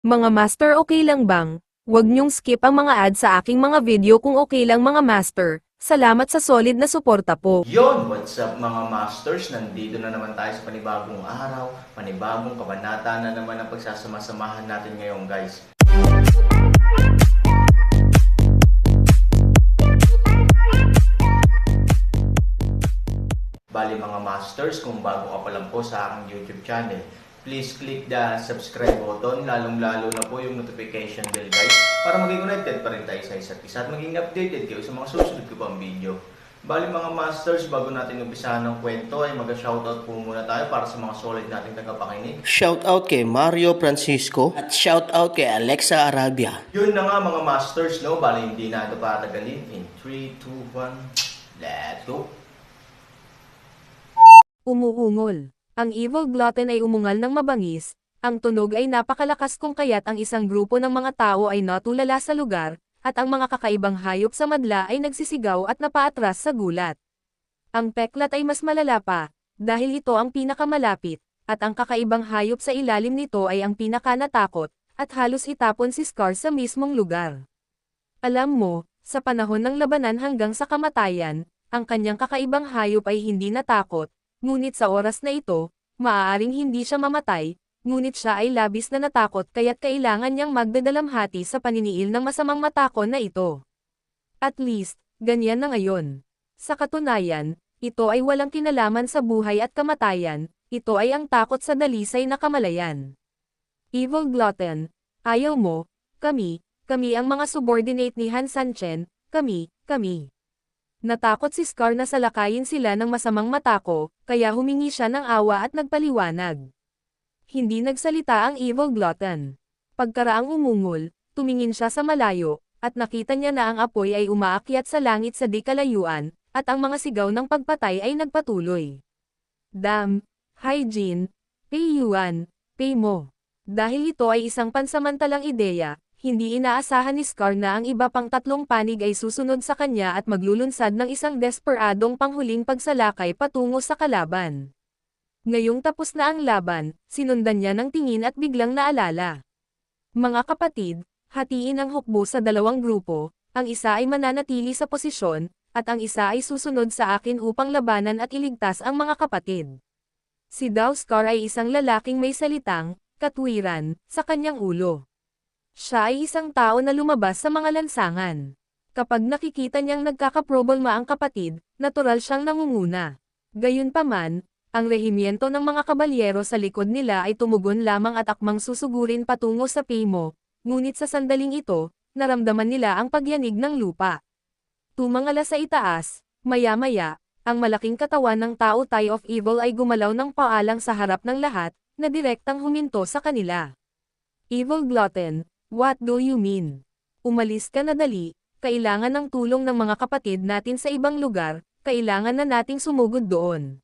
Mga master, okay lang bang? Huwag niyong skip ang mga ads sa aking mga video kung okay lang mga master. Salamat sa solid na suporta po. Yon, what's up mga masters? Nandito na naman tayo sa panibagong araw, panibagong kabanata na naman ang pagsasama-samahan natin ngayon guys. Bali mga masters, kung bago ka pa lang po sa aking YouTube channel, please click the subscribe button, lalong-lalo na po yung notification bell guys, para maging connected pa rin tayo sa isa't isa at maging updated kayo sa mga susunod ko pang video. Bali mga masters, bago natin umpisahan ng kwento ay mag-shoutout po muna tayo para sa mga solid nating tagapakinig. Shoutout kay Mario Francisco at shoutout kay Alexa Arabia. Yun na nga mga masters, no? Bali hindi na ito patagalin. In 3, 2, 1, let's go! Umuungol. Ang evil glutton ay umungal ng mabangis, ang tunog ay napakalakas kung kaya't ang isang grupo ng mga tao ay natulala sa lugar, at ang mga kakaibang hayop sa madla ay nagsisigaw at napaatras sa gulat. Ang peklat ay mas malala pa, dahil ito ang pinakamalapit, at ang kakaibang hayop sa ilalim nito ay ang pinakanatakot, at halos itapon si Scar sa mismong lugar. Alam mo, sa panahon ng labanan hanggang sa kamatayan, ang kanyang kakaibang hayop ay hindi natakot, ngunit sa oras na ito, maaaring hindi siya mamatay, ngunit siya ay labis na natakot kaya't kailangan niyang magdadalamhati sa paniniil ng masamang matakon na ito. At least, ganyan na ngayon. Sa katunayan, ito ay walang kinalaman sa buhay at kamatayan, ito ay ang takot sa dalisay na kamalayan. Evil glutton, ayaw mo, kami ang mga subordinate ni Han Sanchen, kami. Natakot si Scar na salakayin sila ng masamang matako, kaya humingi siya ng awa at nagpaliwanag. Hindi nagsalita ang evil glutton. Pagkaraang umungol, tumingin siya sa malayo, at nakita niya na ang apoy ay umaakyat sa langit sa di kalayuan, at ang mga sigaw ng pagpatay ay nagpatuloy. Damn, hygiene, pay yuan, pay mo. Dahil ito ay isang pansamantalang ideya, hindi inaasahan ni Scar na ang iba pang tatlong panig ay susunod sa kanya at maglulunsad ng isang desperadong panghuling pagsalakay patungo sa kalaban. Ngayong tapos na ang laban, sinundan niya ng tingin at biglang naalala. Mga kapatid, hatiin ang hukbo sa dalawang grupo, ang isa ay mananatili sa posisyon, at ang isa ay susunod sa akin upang labanan at iligtas ang mga kapatid. Si Scar ay isang lalaking may salitang, katwiran, sa kanyang ulo. Siya ay isang tao na lumabas sa mga lansangan. Kapag nakikita niyang nagkakaproblema ang kapatid, natural siyang nangunguna. Gayunpaman, ang rehimyento ng mga kabalyero sa likod nila ay tumugon lamang at akmang susugurin patungo sa Pimo, ngunit sa sandaling ito, naramdaman nila ang pagyanig ng lupa. Tumangala sa itaas, maya-maya, ang malaking katawan ng tao Tie of Evil ay gumalaw ng paalang sa harap ng lahat, na direktang huminto sa kanila. Evil glutton, what do you mean? Umalis ka na dali, kailangan ng tulong ng mga kapatid natin sa ibang lugar, kailangan na nating sumugod doon.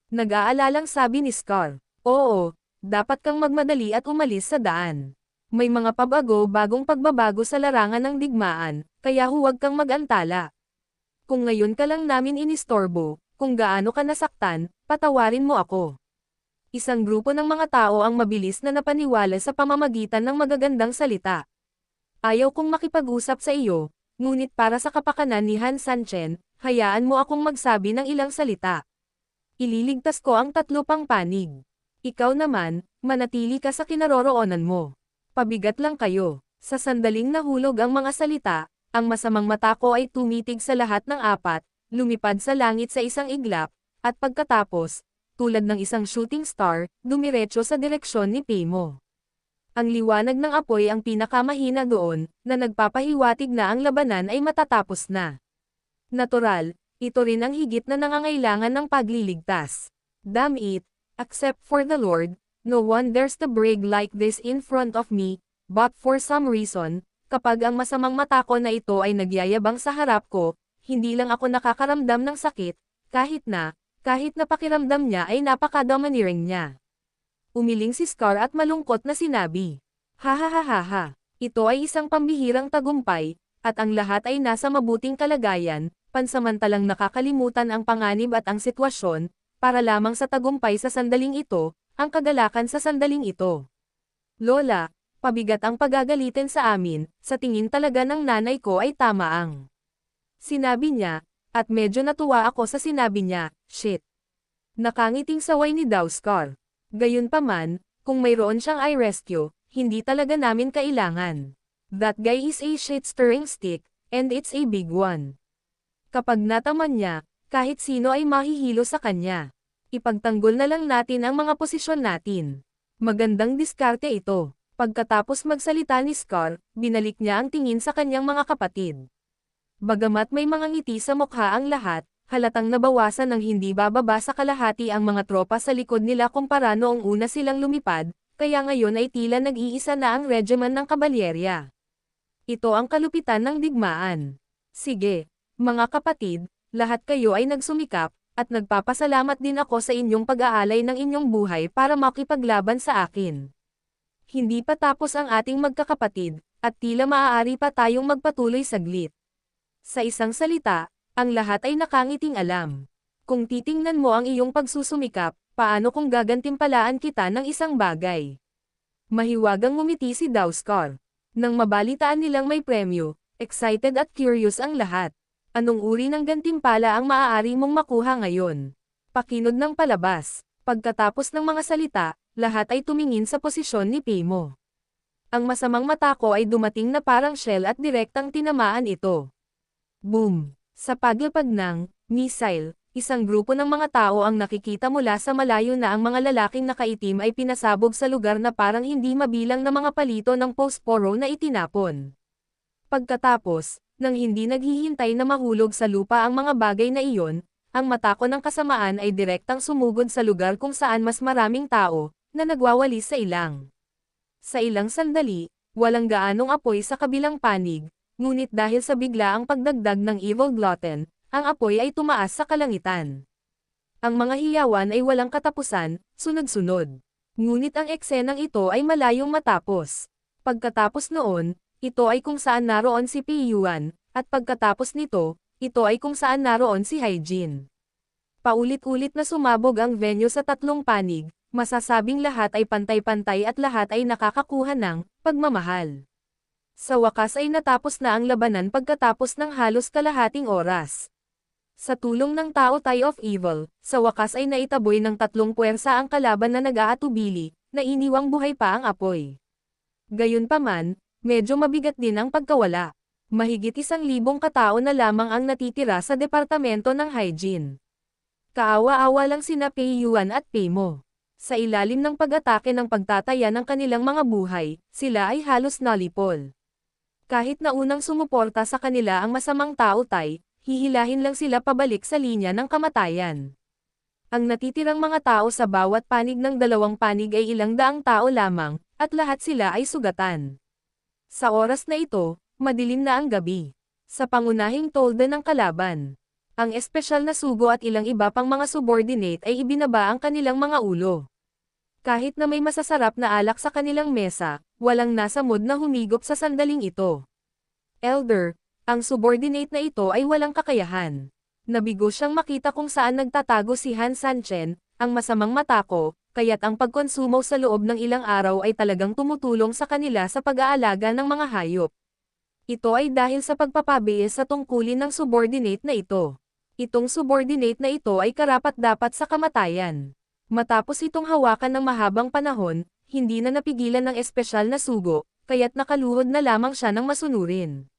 Nag-aalalang sabi ni Scar, oo, dapat kang magmadali at umalis sa daan. May mga bagong pagbabago sa larangan ng digmaan, kaya huwag kang mag-antala. Kung ngayon ka lang namin inistorbo, kung gaano ka nasaktan, patawarin mo ako. Isang grupo ng mga tao ang mabilis na napaniwala sa pamamagitan ng magagandang salita. Ayaw kong makipag-usap sa iyo, ngunit para sa kapakanan ni Han Sanchen, hayaan mo akong magsabi ng ilang salita. Ililigtas ko ang 3 pang panig. Ikaw naman, manatili ka sa kinaroroonan mo. Pabigat lang kayo. Sa sandaling nahulog ang mga salita, ang masamang mata ko ay tumitig sa lahat ng 4, lumipad sa langit sa isang iglap, at pagkatapos, tulad ng isang shooting star, dumiretso sa direksyon ni Pimo. Ang liwanag ng apoy ang pinakamahina doon, na nagpapahiwatig na ang labanan ay matatapos na. Natural, ito rin ang higit na nangangailangan ng pagliligtas. Damn it, except for the Lord, no one dares to brag like this in front of me, but for some reason, kapag ang masamang matako na ito ay nagyayabang sa harap ko, hindi lang ako nakakaramdam ng sakit, kahit na pakiramdam niya ay napaka-domineering niya. Umiling si Scar at malungkot na sinabi, ha, ito ay isang pambihirang tagumpay, at ang lahat ay nasa mabuting kalagayan, pansamantalang nakakalimutan ang panganib at ang sitwasyon, para lamang sa tagumpay sa sandaling ito, ang kagalakan sa sandaling ito. Lola, Pabigat ang pagagalitin sa amin, sa tingin talaga ng nanay ko ay tama ang sinabi niya, at medyo natuwa ako sa sinabi niya, shit. Nakangiting saway ni Dowskar. Gayunpaman, kung mayroon siyang i-rescue, hindi talaga namin kailangan. That guy is a shit-stirring stick, and it's a big one. Kapag nataman niya, kahit sino ay mahihilo sa kanya. Ipagtanggol na lang natin ang mga posisyon natin. Magandang diskarte ito. Pagkatapos magsalita ni Scar, binalik niya ang tingin sa kanyang mga kapatid. Bagamat may mga ngiti sa mukha ang lahat, halatang nabawasan ng hindi bababa sa kalahati ang mga tropa sa likod nila kumpara noong una silang lumipad, kaya ngayon ay tila nag-iisa na ang regiment ng kabalyerya. Ito ang kalupitan ng digmaan. Sige, mga kapatid, lahat kayo ay nagsumikap, at nagpapasalamat din ako sa inyong pag-aalay ng inyong buhay para makipaglaban sa akin. Hindi pa tapos ang ating magkakapatid, at tila maaari pa tayong magpatuloy saglit. Sa isang salita, ang lahat ay nakangiting alam. Kung titingnan mo ang iyong pagsusumikap, paano kung gagantimpalaan kita ng isang bagay? Mahiwagang ngumiti si Dowskar. Nang mabalitaan nilang may premyo, excited at curious ang lahat. Anong uri ng gantimpala ang maaari mong makuha ngayon? Pakinod ng palabas. Pagkatapos ng mga salita, lahat ay tumingin sa posisyon ni Pimo. Ang masamang mata ko ay dumating na parang shell at direktang tinamaan ito. Boom! Sa paglapag ng missile, isang grupo ng mga tao ang nakikita mula sa malayo na ang mga lalaking nakaitim ay pinasabog sa lugar na parang hindi mabilang na mga palito ng posporo na itinapon. Pagkatapos, nang hindi naghihintay na mahulog sa lupa ang mga bagay na iyon, ang mata ko ng kasamaan ay direktang sumugod sa lugar kung saan mas maraming tao, na nagwawalis sa ilang. Sa ilang sandali, walang gaanong apoy sa kabilang panig, ngunit dahil sa biglaang pagdagdag ng evil glutton, ang apoy ay tumaas sa kalangitan. Ang mga hiyawan ay walang katapusan, sunod-sunod. Ngunit ang eksenang ito ay malayong matapos. Pagkatapos noon, ito ay kung saan naroon si Piyuan, at pagkatapos nito, ito ay kung saan naroon si Hyjin. Paulit-ulit na sumabog ang venue sa tatlong panig, masasabing lahat ay pantay-pantay at lahat ay nakakakuha ng pagmamahal. Sa wakas ay natapos na ang labanan pagkatapos ng halos kalahating oras. Sa tulong ng Tao Tai of Evil, sa wakas ay naitaboy ng tatlong puwersa ang kalaban na nag-aatubili, na iniwang buhay pa ang apoy. Gayunpaman, medyo mabigat din ang pagkawala. Mahigit 1,000 katao na lamang ang natitira sa departamento ng hygiene. Kaawa-awa lang sina Pei-Yuan at Pei-Mo. Sa ilalim ng pag-atake ng pagtataya ng kanilang mga buhay, sila ay halos nalipol. Kahit na unang sumuporta sa kanila ang masamang Tao Tai, hihilahin lang sila pabalik sa linya ng kamatayan. Ang natitirang mga tao sa bawat panig ng dalawang panig ay ilang daang tao lamang, at lahat sila ay sugatan. Sa oras na ito, madilim na ang gabi. Sa pangunahing tolda ng kalaban, ang espesyal na sugo at ilang iba pang mga subordinate ay ibinaba ang kanilang mga ulo. Kahit na may masasarap na alak sa kanilang mesa, walang nasa mood na humigop sa sandaling ito. Elder, ang subordinate na ito ay walang kakayahan. Nabigo siyang makita kung saan nagtatago si Han Sanchen, ang masamang mata ko, kaya't ang pagkonsumo sa loob ng ilang araw ay talagang tumutulong sa kanila sa pag-aalaga ng mga hayop. Ito ay dahil sa pagpapabiis sa tungkulin ng subordinate na ito. Itong subordinate na ito ay karapat-dapat sa kamatayan. Matapos itong hawakan ng mahabang panahon, hindi na napigilan ng espesyal na sugo, kaya't nakaluhod na lamang siya ng masunurin.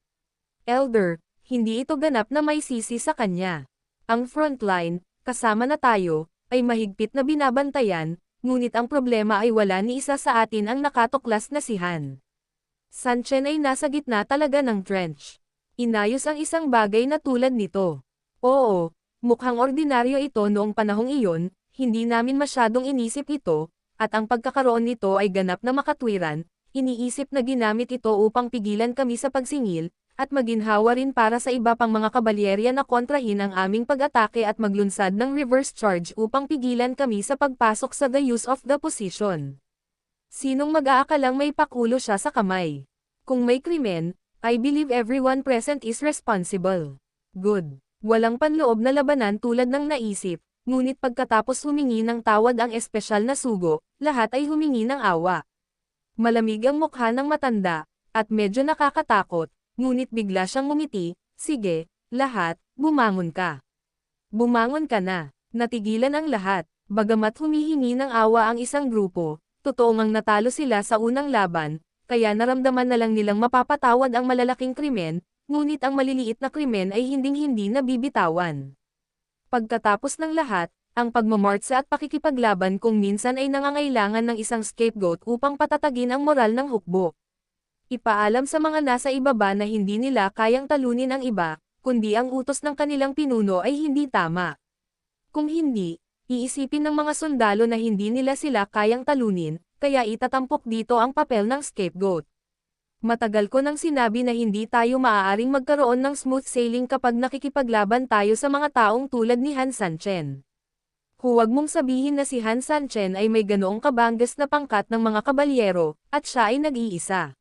Elder, hindi ito ganap na may sisi sa kanya. Ang frontline, kasama na tayo, ay mahigpit na binabantayan, ngunit ang problema ay wala ni isa sa atin ang nakatuklas na si Han. Sanchen ay nasa gitna talaga ng trench. Inayos ang isang bagay na tulad nito. Oo, mukhang ordinaryo ito noong panahong iyon, hindi namin masyadong inisip ito, at ang pagkakaroon nito ay ganap na makatwiran, iniisip na ginamit ito upang pigilan kami sa pagsingil, at maginhawa rin para sa iba pang mga kabalyerya na kontrahin ang aming pag-atake at maglunsad ng reverse charge upang pigilan kami sa pagpasok sa the use of the position. Sinong mag-aakalang may pakulo siya sa kamay? Kung may krimen, I believe everyone present is responsible. Good. Walang panloob na labanan tulad ng naisip, ngunit pagkatapos humingi ng tawad ang espesyal na sugo, lahat ay humingi ng awa. Malamig ang mukha ng matanda, at medyo nakakatakot, ngunit bigla siyang ngumiti. Sige, lahat, bumangon ka. Bumangon ka na. Natigilan ang lahat, bagamat humihingi ng awa ang isang grupo, totoo ngang natalo sila sa unang laban, kaya naramdaman na lang nilang mapapatawad ang malalaking krimen, ngunit ang maliliit na krimen ay hinding-hindi nabibitawan. Pagkatapos ng lahat, ang pagmamortsa at pakikipaglaban kung minsan ay nangangailangan ng isang scapegoat upang patatagin ang moral ng hukbo. Ipaalam sa mga nasa ibaba na hindi nila kayang talunin ang iba, kundi ang utos ng kanilang pinuno ay hindi tama. Kung hindi, iisipin ng mga sundalo na hindi nila sila kayang talunin, kaya itatampok dito ang papel ng scapegoat. Matagal ko nang sinabi na hindi tayo maaaring magkaroon ng smooth sailing kapag nakikipaglaban tayo sa mga taong tulad ni Han Sanchen. Huwag mong sabihin na si Han Sanchen ay may ganoong kabanggas na pangkat ng mga kabalyero, at siya ay nag-iisa.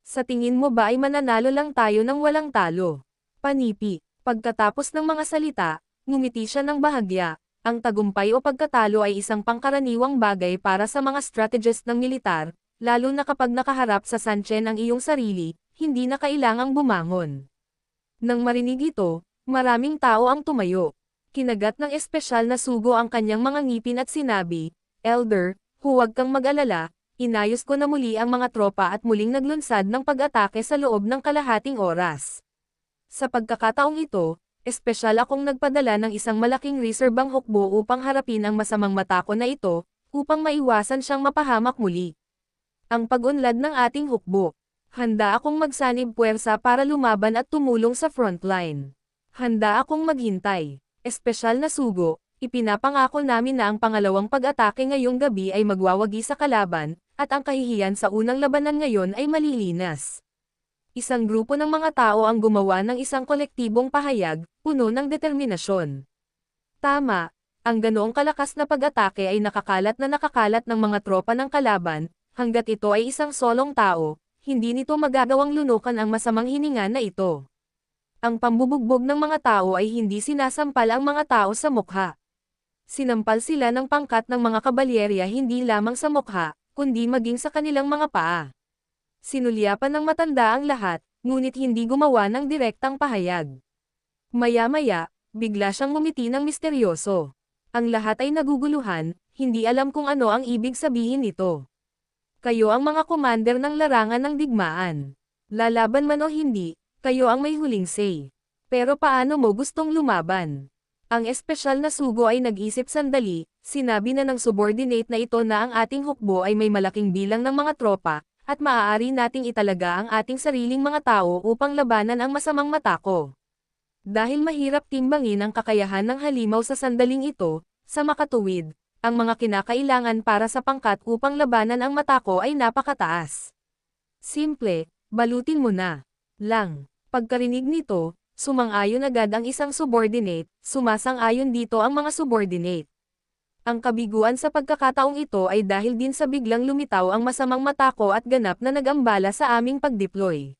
Sa tingin mo ba ay mananalo lang tayo ng walang talo? Panipi. Pagkatapos ng mga salita, ngumiti siya ng bahagya. Ang tagumpay o pagkatalo ay isang pangkaraniwang bagay para sa mga strategist ng militar, lalo na kapag nakaharap sa Sanchen ang iyong sarili, hindi na kailangang bumangon. Nang marinig ito, maraming tao ang tumayo. Kinagat ng espesyal na sugo ang kanyang mga ngipin at sinabi, Elder, huwag kang mag-alala, inayos ko na muli ang mga tropa at muling naglunsad ng pag-atake sa loob ng kalahating oras. Sa pagkakataong ito, espesyal akong nagpadala ng isang malaking reserbang hukbo upang harapin ang masamang matako na ito, upang maiwasan siyang mapahamak muli. Ang pag-unlad ng ating hukbo. Handa akong magsanib puwersa para lumaban at tumulong sa frontline. Handa akong maghintay. Espesyal na sugo, ipinapangako namin na ang pangalawang pag-atake ngayong gabi ay magwawagi sa kalaban, at ang kahihiyan sa unang labanan ngayon ay malilinas. Isang grupo ng mga tao ang gumawa ng isang kolektibong pahayag, puno ng determinasyon. Tama, ang ganoong kalakas na pag-atake ay nakakalat ng mga tropa ng kalaban, hanggat ito ay isang solong tao, hindi nito magagawang lunukan ang masamang hininga na ito. Ang pambubugbog ng mga tao ay hindi sinasampal ang mga tao sa mukha. Sinampal sila ng pangkat ng mga kabalyerya hindi lamang sa mukha, kundi maging sa kanilang mga paa. Sinulyapan ng matanda ang lahat, ngunit hindi gumawa ng direktang pahayag. Maya-maya, bigla siyang ngumiti ng misteryoso. Ang lahat ay naguguluhan, hindi alam kung ano ang ibig sabihin nito. Kayo ang mga commander ng larangan ng digmaan. Lalaban man o hindi, kayo ang may huling say. Pero paano mo gustong lumaban? Ang espesyal na sugo ay nag-isip sandali, sinabi na ng subordinate na ito na ang ating hukbo ay may malaking bilang ng mga tropa, at maaari nating italaga ang ating sariling mga tao upang labanan ang masamang matako. Dahil mahirap timbangin ang kakayahan ng halimaw sa sandaling ito, sa makatuwid, ang mga kinakailangan para sa pangkat upang labanan ang matako ay napakataas. Simple, balutin mo na. Lang. Pagkarinig nito, sumang-ayon agad ang isang subordinate, sumasang-ayon dito ang mga subordinate. Ang kabiguan sa pagkakataong ito ay dahil din sa biglang lumitaw ang masamang matako at ganap na nag-ambala sa aming pag-deploy.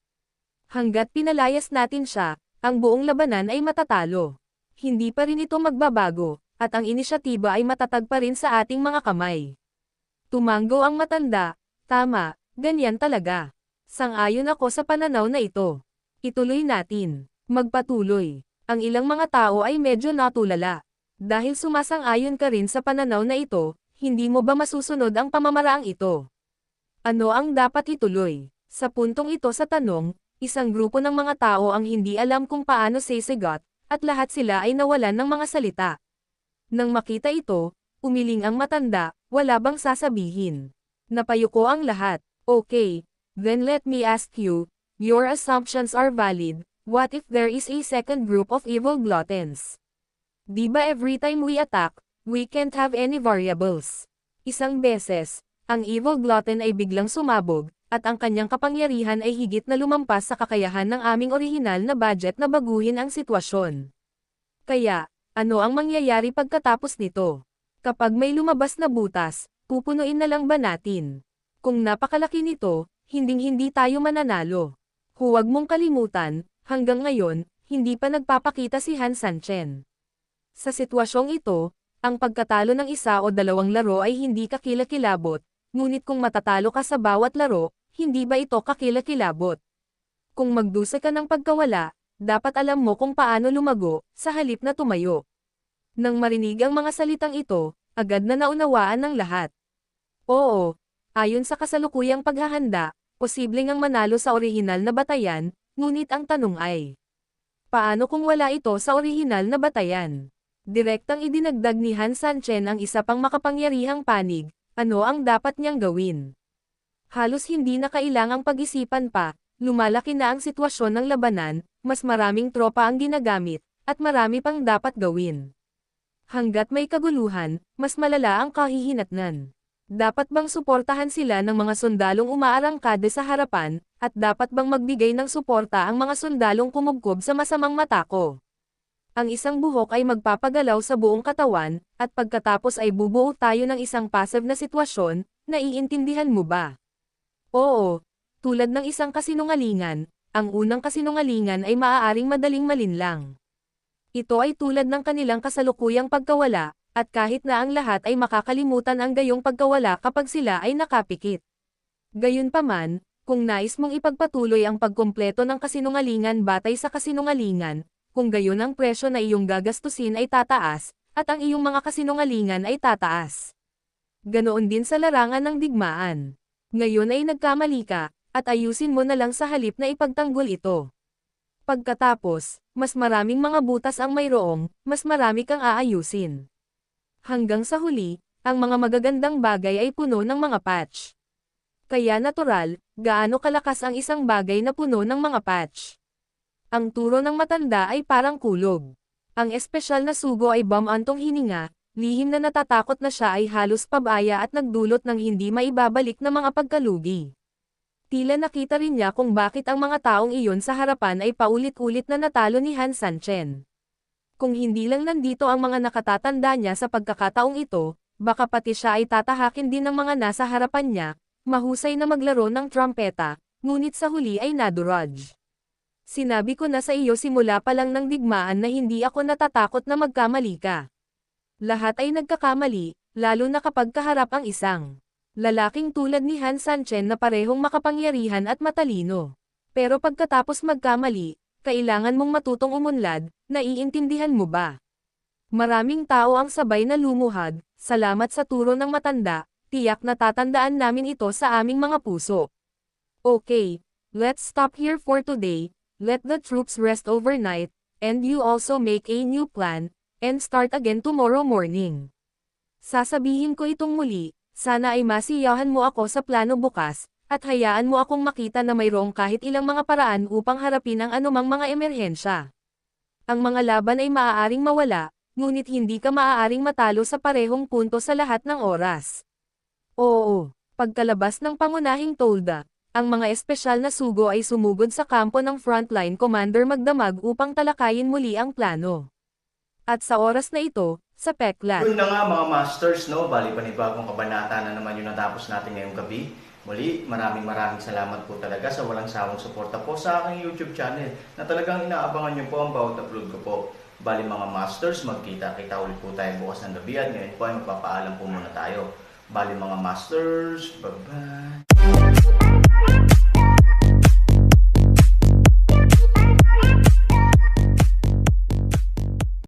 Hanggat pinalayas natin siya, ang buong labanan ay matatalo. Hindi pa rin ito magbabago, at ang inisyatiba ay matatag pa rin sa ating mga kamay. Tumanggo ang matanda, tama, ganyan talaga. Sang-ayon ako sa pananaw na ito. Ituloy natin. Magpatuloy. Ang ilang mga tao ay medyo natulala. Dahil sumasang-ayon ka rin sa pananaw na ito, hindi mo ba masusunod ang pamamaraang ito? Ano ang dapat ituloy? Sa puntong ito sa tanong, isang grupo ng mga tao ang hindi alam kung paano sasagot, at lahat sila ay nawalan ng mga salita. Nang makita ito, umiling ang matanda, wala bang sasabihin? Napayuko ang lahat. Okay. Then let me ask you, your assumptions are valid, what if there is a second group of evil gluttons? Di ba every time we attack, we can't have any variables? Isang beses, ang evil glutton ay biglang sumabog, at ang kanyang kapangyarihan ay higit na lumampas sa kakayahan ng aming orihinal na budget na baguhin ang sitwasyon. Kaya, ano ang mangyayari pagkatapos nito? Kapag may lumabas na butas, pupunuin na lang ba natin? Kung napakalaki nito, hinding-hindi tayo mananalo. Huwag mong kalimutan, hanggang ngayon, hindi pa nagpapakita si Han Sanchen. Sa sitwasyong ito, ang pagkatalo ng isa o dalawang laro ay hindi kakilakilabot, ngunit kung matatalo ka sa bawat laro, hindi ba ito kakilakilabot? Kung magdusa ka ng pagkawala, dapat alam mo kung paano lumago, sa halip na tumayo. Nang marinig ang mga salitang ito, agad na naunawaan ng lahat. Oo, ayon sa kasalukuyang paghahanda, posibleng ang manalo sa orihinal na batayan, ngunit ang tanong ay, paano kung wala ito sa orihinal na batayan? Direktang idinagdag ni Han Sanchen ang isa pang makapangyarihang panig, ano ang dapat niyang gawin? Halos hindi na kailangang pag-isipan pa, lumalaki na ang sitwasyon ng labanan, mas maraming tropa ang ginagamit, at marami pang dapat gawin. Hanggat may kaguluhan, mas malala ang kahihinatnan. Dapat bang suportahan sila ng mga sundalong umaarangkada sa harapan, at dapat bang magbigay ng suporta ang mga sundalong kumugkob sa masamang mata ko? Ang isang buhok ay magpapagalaw sa buong katawan, at pagkatapos ay bubuo tayo ng isang passive na sitwasyon, naiintindihan mo ba? Oo, tulad ng isang kasinungalingan, ang unang kasinungalingan ay maaaring madaling malinlang. Ito ay tulad ng kanilang kasalukuyang pagkawala, at kahit na ang lahat ay makakalimutan ang gayong pagkawala kapag sila ay nakapikit. Gayunpaman, kung nais mong ipagpatuloy ang pagkumpleto ng kasinungalingan batay sa kasinungalingan, kung gayon ang presyo na iyong gagastusin ay tataas, at ang iyong mga kasinungalingan ay tataas. Ganoon din sa larangan ng digmaan. Ngayon ay nagkamali ka, at ayusin mo na lang sa halip na ipagtanggol ito. Pagkatapos, mas maraming mga butas ang mayroong, mas marami kang aayusin. Hanggang sa huli, ang mga magagandang bagay ay puno ng mga patch. Kaya natural, gaano kalakas ang isang bagay na puno ng mga patch. Ang turo ng matanda ay parang kulog. Ang espesyal na sugo ay bumantong hininga, lihim na natatakot na siya ay halos pabaya at nagdulot ng hindi maibabalik na mga pagkalugi. Tila nakita rin niya kung bakit ang mga taong iyon sa harapan ay paulit-ulit na natalo ni Han Sanchen. Kung hindi lang nandito ang mga nakatatanda niya sa pagkakataong ito, baka pati siya ay tatahakin din ng mga nasa harapan niya, mahusay na maglaro ng trumpeta, ngunit sa huli ay naduraj. Sinabi ko na sa iyo simula pa lang ng digmaan na hindi ako natatakot na magkamali ka. Lahat ay nagkakamali, lalo na kapag kaharap ang isang lalaking tulad ni Han Sanchen na parehong makapangyarihan at matalino. Pero pagkatapos magkamali, kailangan mong matutong umunlad, naiintindihan mo ba? Maraming tao ang sabay na lumuhad, salamat sa turo ng matanda, tiyak na tatandaan namin ito sa aming mga puso. Okay, let's stop here for today. Let the troops rest overnight, and you also make a new plan, and start again tomorrow morning. Sasabihin ko itong muli, sana ay masiyahan mo ako sa plano bukas, at hayaan mo akong makita na mayroong kahit ilang mga paraan upang harapin ang anumang mga emerhensya. Ang mga laban ay maaaring mawala, ngunit hindi ka maaaring matalo sa parehong punto sa lahat ng oras. Oo, pagkalabas ng pangunahing tolda, ang mga espesyal na sugo ay sumugod sa kampo ng frontline commander magdamag upang talakayin muli ang plano. At sa oras na ito, sa Peklat. Yun na nga mga masters, no? Bali panibagong kabanata na naman yung natapos natin ngayong gabi. Muli, maraming salamat po talaga sa walang sawang suporta po sa aking YouTube channel na talagang inaabangan nyo po ang bawat upload ko po. Bali mga masters, magkita-kita ulit po tayo bukas ng gabi at ngayon po ay magpapaalam po muna tayo. Bali mga masters, bye-bye!